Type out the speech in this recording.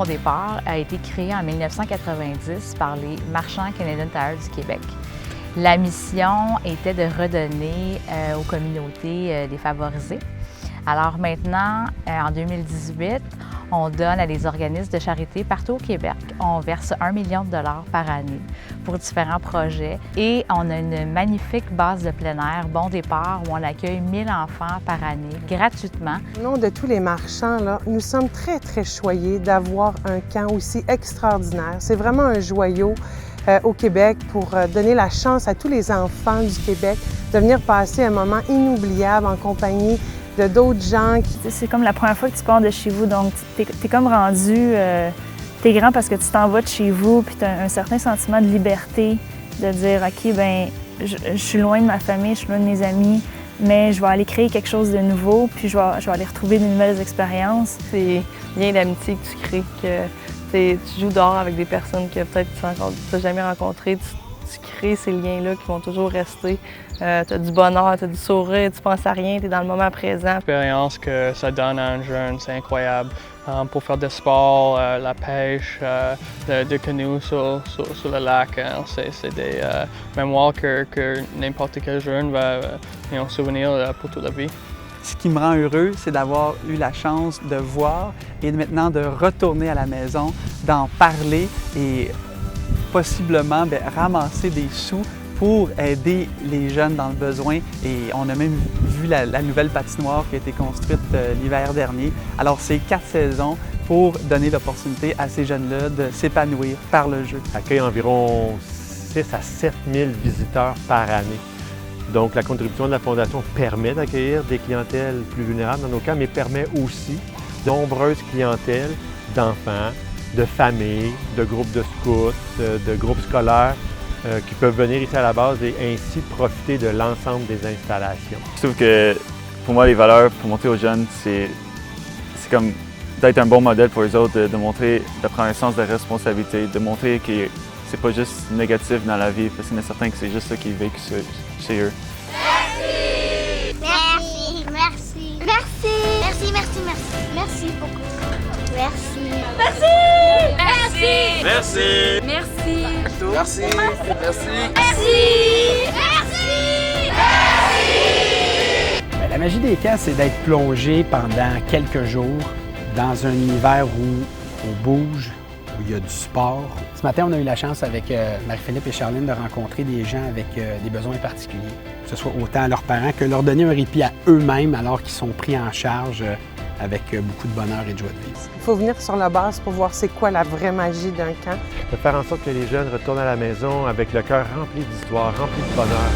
Bon Départ a été créé en 1990 par les marchands Canadian Tire du Québec. La mission était de redonner aux communautés défavorisées. Alors maintenant, en 2018, on donne à des organismes de charité partout au Québec. On verse 1 million de dollars par année pour différents projets. Et on a une magnifique base de plein air, Bon Départ, où on accueille 1000 enfants par année, gratuitement. Au nom de tous les marchands, là, nous sommes très, très choyés d'avoir un camp aussi extraordinaire. C'est vraiment un joyau au Québec pour donner la chance à tous les enfants du Québec de venir passer un moment inoubliable en compagnie de d'autres gens. C'est comme la première fois que tu pars de chez vous, donc t'es comme rendu, t'es grand parce que tu t'en vas de chez vous, puis t'as un certain sentiment de liberté, de dire, OK, ben je suis loin de ma famille, je suis loin de mes amis, mais je vais aller créer quelque chose de nouveau, puis je vais aller retrouver de nouvelles expériences. C'est liens d'amitié que tu crées, que tu joues dehors avec des personnes que peut-être tu n'as jamais rencontrées. Tu crées ces liens-là qui vont toujours rester. Tu as du bonheur, tu as du sourire, tu penses à rien, tu es dans le moment présent. L'expérience que ça donne à un jeune, c'est incroyable. Pour faire du sport, la pêche, de canoë sur le lac, c'est des mémoires que n'importe quel jeune va se souvenir pour toute la vie. Ce qui me rend heureux, c'est d'avoir eu la chance de voir et maintenant de retourner à la maison, d'en parler et possiblement ramasser des sous pour aider les jeunes dans le besoin. Et on a même vu la nouvelle patinoire qui a été construite l'hiver dernier. Alors, c'est 4 saisons pour donner l'opportunité à ces jeunes-là de s'épanouir par le jeu. On accueille environ 6 à 7 000 visiteurs par année. Donc, la contribution de la Fondation permet d'accueillir des clientèles plus vulnérables dans nos camps, mais permet aussi de nombreuses clientèles d'enfants, de familles, de groupes de scouts, de groupes scolaires qui peuvent venir ici à la base et ainsi profiter de l'ensemble des installations. Je trouve que pour moi, les valeurs pour montrer aux jeunes, c'est comme d'être un bon modèle pour les autres, de montrer, de prendre un sens de responsabilité, de montrer que c'est pas juste négatif dans la vie, parce qu'il y en a certains que c'est juste ça qui est vécu chez eux. Merci! Merci! Merci! Merci! Merci! Merci! Merci beaucoup! Merci! Merci! Merci! Merci! Merci! Merci! Merci! Merci! Merci! La magie des camps, c'est d'être plongé pendant quelques jours dans un univers où on bouge, où il y a du sport. Ce matin, on a eu la chance avec Marie-Philippe et Charline de rencontrer des gens avec des besoins particuliers, que ce soit autant à leurs parents que leur donner un répit à eux-mêmes alors qu'ils sont pris en charge avec beaucoup de bonheur et de joie de vivre. Il faut venir sur la base pour voir c'est quoi la vraie magie d'un camp. De faire en sorte que les jeunes retournent à la maison avec le cœur rempli d'histoire, rempli de bonheur.